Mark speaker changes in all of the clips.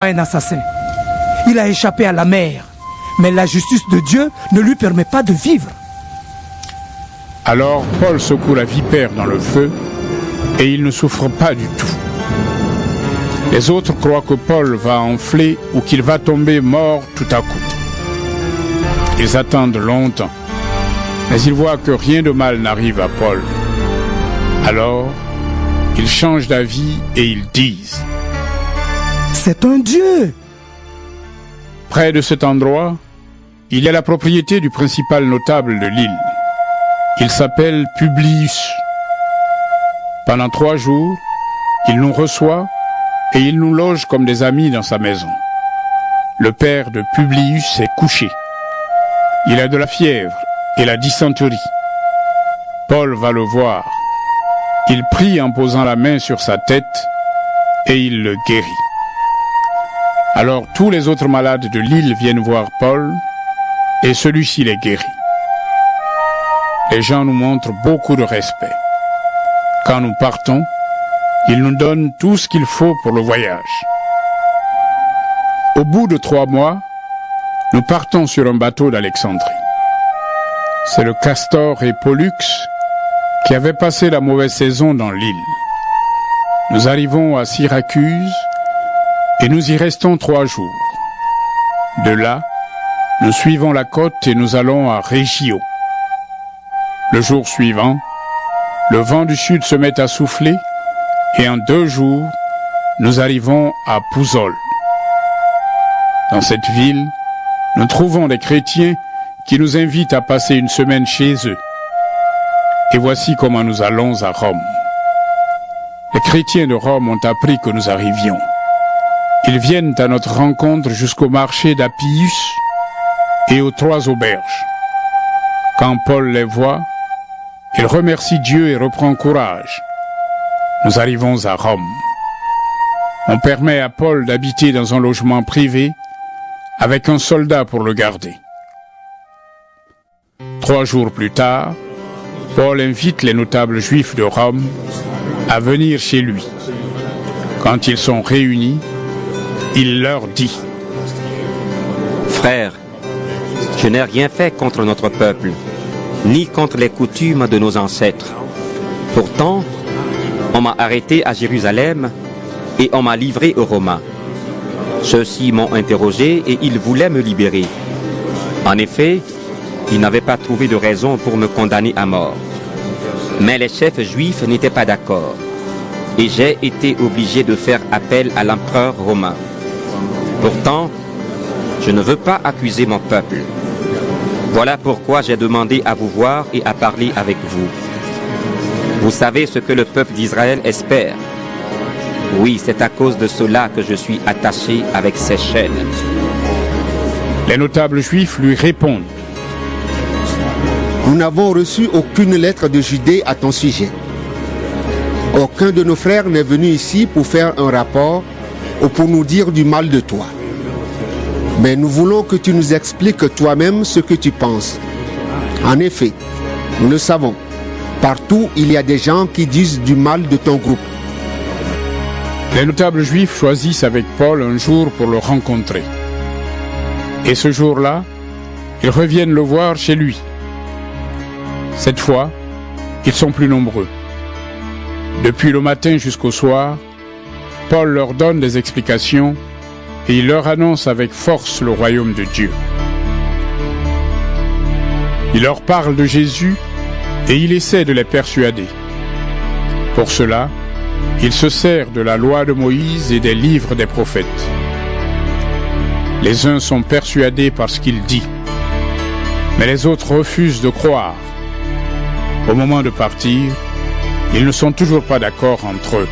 Speaker 1: un assassin. Il a échappé à la mer, mais la justice de Dieu ne lui permet pas de vivre.
Speaker 2: Alors Paul secoue la vipère dans le feu et il ne souffre pas du tout. Les autres croient que Paul va enfler ou qu'il va tomber mort tout à coup. Ils attendent longtemps, mais ils voient que rien de mal n'arrive à Paul. Alors, ils changent d'avis et ils disent:
Speaker 1: C'est un Dieu!
Speaker 2: Près de cet endroit, il y a la propriété du principal notable de l'île. Il s'appelle Publius. Pendant 3 jours, il nous reçoit et il nous loge comme des amis dans sa maison. Le père de Publius est couché. Il a de la fièvre et la dysenterie. Paul va le voir. Il prie en posant la main sur sa tête et il le guérit. Alors tous les autres malades de l'île viennent voir Paul et celui-ci les guérit. Les gens nous montrent beaucoup de respect. Quand nous partons, ils nous donnent tout ce qu'il faut pour le voyage. Au bout de 3 mois, nous partons sur un bateau d'Alexandrie. C'est le Castor et Pollux qui avaient passé la mauvaise saison dans l'île. Nous arrivons à Syracuse et nous y restons 3 jours. De là, nous suivons la côte et nous allons à Régio. Le jour suivant, le vent du sud se met à souffler et en 2 jours, nous arrivons à Pouzol. Dans cette ville, nous trouvons des chrétiens qui nous invitent à passer une semaine chez eux. Et voici comment nous allons à Rome. Les chrétiens de Rome ont appris que nous arrivions. Ils viennent à notre rencontre jusqu'au marché d'Appius et aux 3 auberges. Quand Paul les voit, il remercie Dieu et reprend courage. Nous arrivons à Rome. On permet à Paul d'habiter dans un logement privé avec un soldat pour le garder. 3 jours plus tard, Paul invite les notables juifs de Rome à venir chez lui. Quand ils sont réunis, il leur dit:
Speaker 3: Frères, je n'ai rien fait contre notre peuple, ni contre les coutumes de nos ancêtres. Pourtant, on m'a arrêté à Jérusalem et on m'a livré aux Romains. Ceux-ci m'ont interrogé et ils voulaient me libérer. En effet, ils n'avaient pas trouvé de raison pour me condamner à mort. Mais les chefs juifs n'étaient pas d'accord et j'ai été obligé de faire appel à l'empereur romain. Pourtant, je ne veux pas accuser mon peuple. Voilà pourquoi j'ai demandé à vous voir et à parler avec vous. Vous savez ce que le peuple d'Israël espère. Oui, c'est à cause de cela que je suis attaché avec ces chaînes.
Speaker 2: Les notables juifs lui répondent:
Speaker 4: Nous n'avons reçu aucune lettre de Judée à ton sujet. Aucun de nos frères n'est venu ici pour faire un rapport ou pour nous dire du mal de toi. Mais nous voulons que tu nous expliques toi-même ce que tu penses. En effet, nous le savons. Partout, il y a des gens qui disent du mal de ton groupe.
Speaker 2: Les notables juifs choisissent avec Paul un jour pour le rencontrer. Et ce jour-là, ils reviennent le voir chez lui. Cette fois, ils sont plus nombreux. Depuis le matin jusqu'au soir, Paul leur donne des explications et il leur annonce avec force le royaume de Dieu. Il leur parle de Jésus et il essaie de les persuader. Pour cela, il se sert de la loi de Moïse et des livres des prophètes. Les uns sont persuadés par ce qu'il dit, mais les autres refusent de croire. Au moment de partir, ils ne sont toujours pas d'accord entre eux.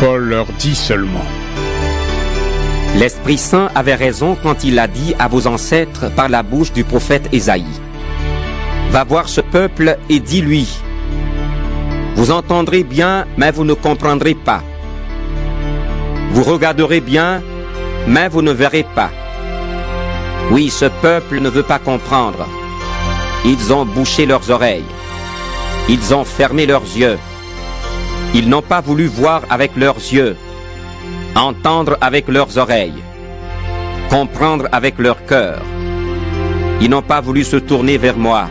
Speaker 2: Paul leur dit seulement:
Speaker 3: L'Esprit Saint avait raison quand il a dit à vos ancêtres par la bouche du prophète Ésaïe. Va voir ce peuple et dis-lui: Vous entendrez bien, mais vous ne comprendrez pas. Vous regarderez bien, mais vous ne verrez pas. Oui, ce peuple ne veut pas comprendre. Ils ont bouché leurs oreilles. Ils ont fermé leurs yeux. Ils n'ont pas voulu voir avec leurs yeux, entendre avec leurs oreilles, comprendre avec leur cœur. Ils n'ont pas voulu se tourner vers moi.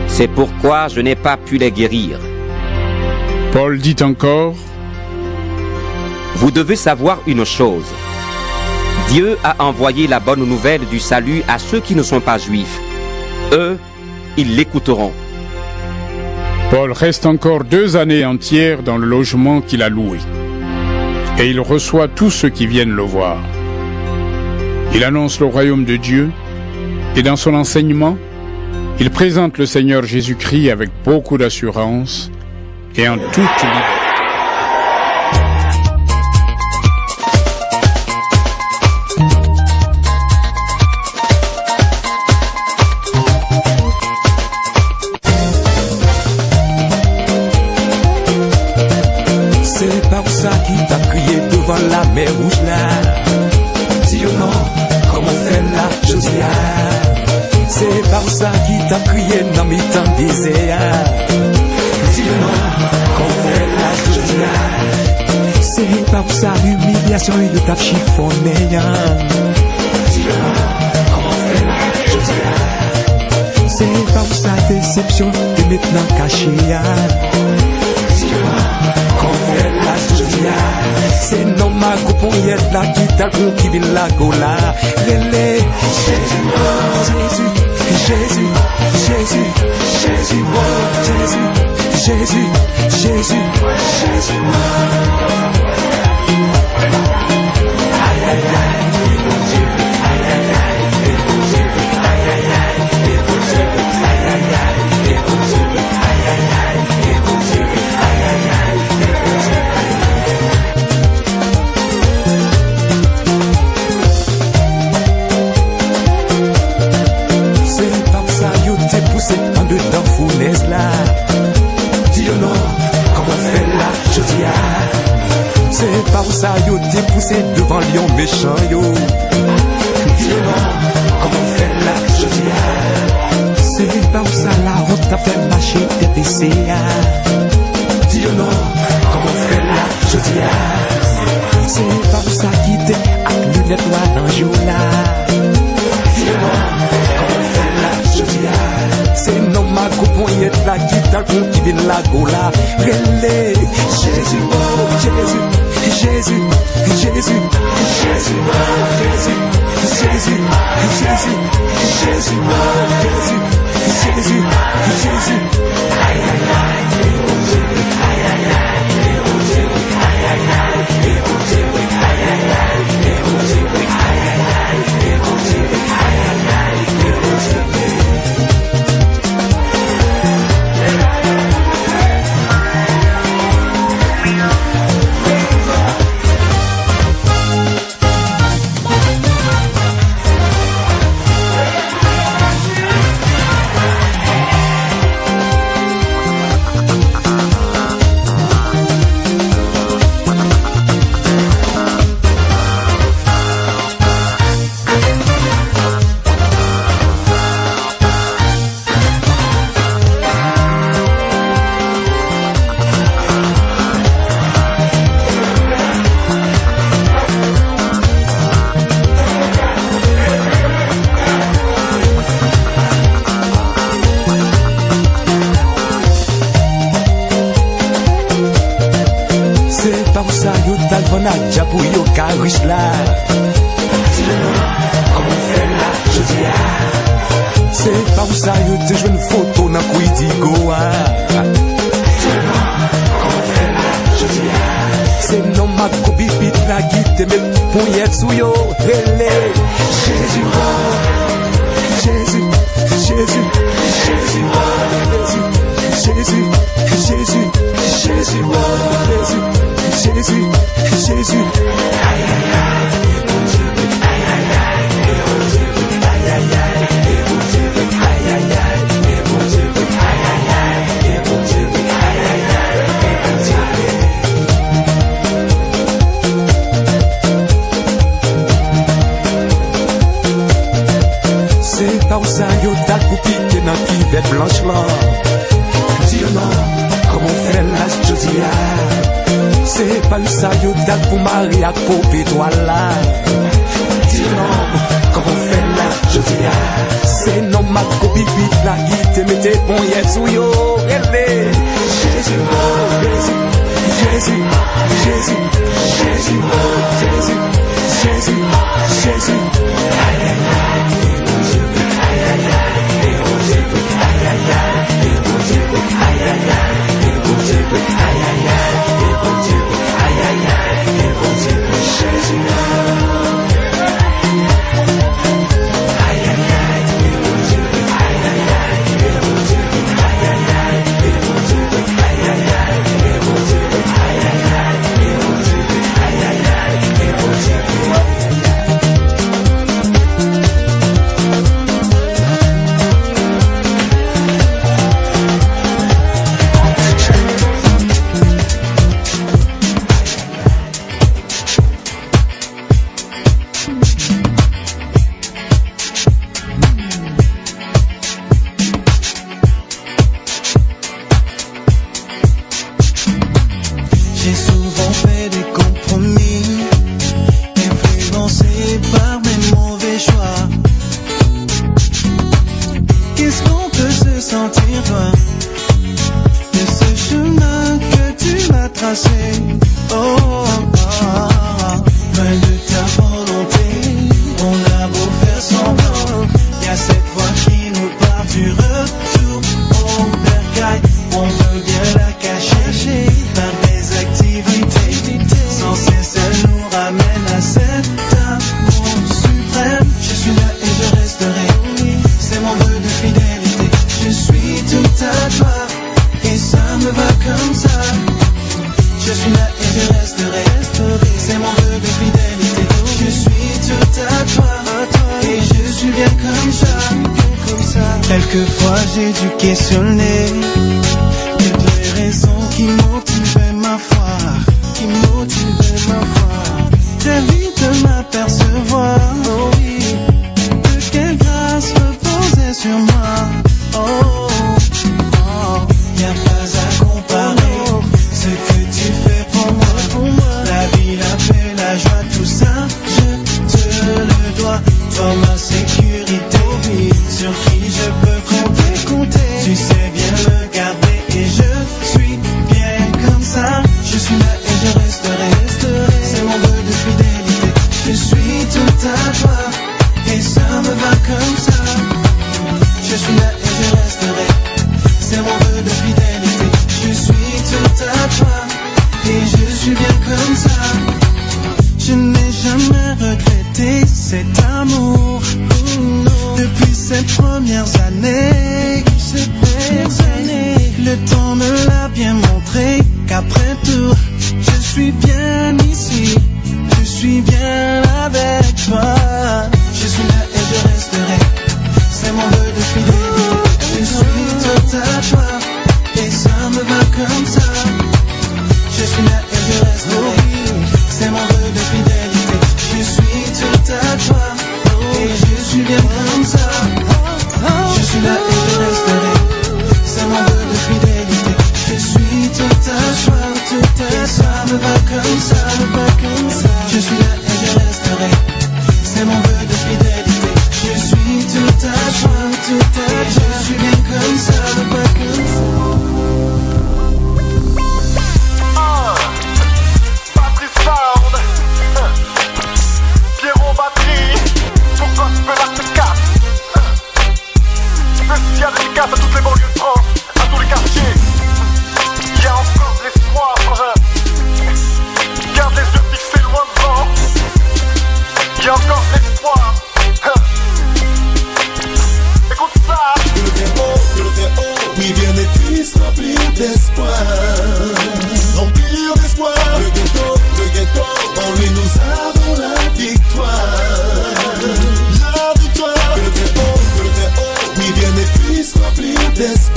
Speaker 3: C'est pourquoi je n'ai pas pu les guérir.
Speaker 2: Paul dit encore,
Speaker 3: Vous devez savoir une chose. Dieu a envoyé la bonne nouvelle du salut à ceux qui ne sont pas juifs. Eux, ils l'écouteront.
Speaker 2: Paul reste encore 2 années entières dans le logement qu'il a loué. Et il reçoit tous ceux qui viennent le voir. Il annonce le royaume de Dieu, et dans son enseignement, il présente le Seigneur Jésus-Christ avec beaucoup d'assurance et en toute liberté.
Speaker 5: C'est par ça qu'il t'a crié devant la mer rouge là. Dis non, comment faire là, je dis c'est par ça qu'il t'a crié dans mes temps désert. Dis non, comment faire là, je dis c'est par ça l'humiliation il t'a chiffonné. Dis non, comment faire là, je dis c'est par sa déception t'es maintenant caché. C'est non ma couponière là qui t'a qui vient la gola. Lélé, Jésus, Jésus, Jésus, Jésus, Jésus, Jésus, Jésus, Jésus. Aïe aïe aïe, mon Dieu, aïe aïe aïe, mon Dieu, aïe aïe aïe, mon Dieu, aïe aïe aïe, mon Dieu, aïe aïe aïe, mon Dieu, aïe aïe aïe. En dedans fournaise là. Dis non, comment faire là, je dis c'est par ça yo t'es poussé devant lion méchant yo. Dis non, comment faire là, je dis c'est par ça la route t'a fait marcher tes baissé. Dis non, comment faire là, je dis c'est par ça qui t'es avec lunettes noires dans jour là. Dis non, comment faire là, je dis c'est non ma couponiette là qui t'a qui vient la gola. Relais, Jésus, oh Jésus, Jésus, Jésus, Jésus, oh Jésus, Jésus, Jésus, Jésus, oh Jésus, Jésus, Jésus. Aïe aïe aïe, mon Dieu, aïe aïe aïe, mon Dieu, aïe aïe aïe, mon Dieu, aïe aïe aïe, mon Dieu, aïe aïe aïe, mon Dieu, aïe aïe aïe, mon Dieu. C'est pas ça, yo te joue une photo dans Quidigo. C'est non ma copie pit la guide te met poignette sous yo. Jésus, Jésus, Jésus, Jésus, Jésus, Jésus, Jésus, Jésus, Jésus, Jésus. Aïe aïe aïe, mon Dieu, aïe aïe aïe, mon Dieu, aïe aïe aïe, mon Dieu, aïe aïe aïe, mon Dieu, aïe aïe aïe, mon Dieu, aïe aïe aïe, mon Dieu. C'est pas où ça yo ta coupite dans qui bête blanche là. Dis non, comment faire la Josia? C'est pas pas eu ça, yo dal pour marier à copé toi là. Dis non, comment on fait là, je dis ah. C'est non ma copie, puis la guide, te mettez bon yes ou yo, rêvez. Jésus, oh Jésus, Jésus, Jésus, Jésus, oh Jésus, Jésus, Jésus. Aïe aïe aïe, et mon Dieu, aïe aïe aïe, et mon Dieu, aïe aïe aïe, et mon Dieu, aïe aïe aïe, et mon Dieu, aïe aïe aïe, et mon Dieu, aïe aïe aïe, et mon Dieu, Jésus.
Speaker 6: Quelquefois j'ai dû questionner toutes les raisons qui motivaient ma foi, Très vite de m'apercevoir, oh oui, que quelle grâce reposait sur moi. Oh, oh, y a pas à comparer ce que tu fais pour moi. La vie, la paix, la joie, tout ça, je te le dois. Toi ma sécurité, sur qui je peux compter. Tu sais bien me garder et je suis bien comme ça. Je suis là et je resterai. C'est mon vœu de fidélité. Je suis tout à toi et ça me va comme ça. Je suis là et je resterai. C'est mon vœu de fidélité. Je suis tout à toi et je suis bien comme ça. Je n'ai jamais regretté cet amour. Depuis ces premières années, le temps me l'a bien montré qu'après tout, je suis bien ici, je suis bien avec toi. Je suis là et je resterai, c'est mon vœu de fidélité. Je suis tout à toi et ça me va comme ça. Je suis là et je resterai, c'est mon vœu de fidélité. Je suis tout à toi et je suis bien comme ça. Je suis là et je resterai, c'est mon vœu de fidélité. Je suis tout à toi et ça me va comme ça, Je suis là et je resterai, c'est mon vœu de fidélité. Je suis tout à toi, je suis bien comme ça,
Speaker 7: Patrice Sound, Pierrot Batterie, pour Gospel Acte 4. Spécial dédicace à toutes les banlieues de France, à tous les quartiers. Il y a encore de l'espoir, frangin. Garde les yeux fixés loin devant. Il y a encore de l'espoir. Écoute ça.
Speaker 8: Que le très haut, oui, vienne et puisse remplir d'espoir. Remplir d'espoir. Le ghetto, en lui nous avons la victoire. La victoire. Que le très haut, oui, vienne et puisse remplir d'espoir.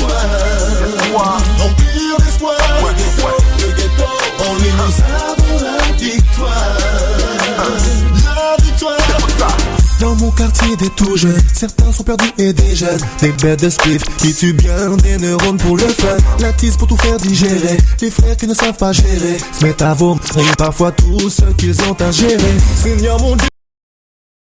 Speaker 5: Dans mon quartier des tout jeunes, certains sont perdus et des jeunes. Des bêtes de spiff qui tuent bien des neurones pour le fun. La tisse pour tout faire digérer. Les frères qui ne savent pas gérer se mettent à vomir parfois tout ce qu'ils ont à gérer. Seigneur mon Dieu.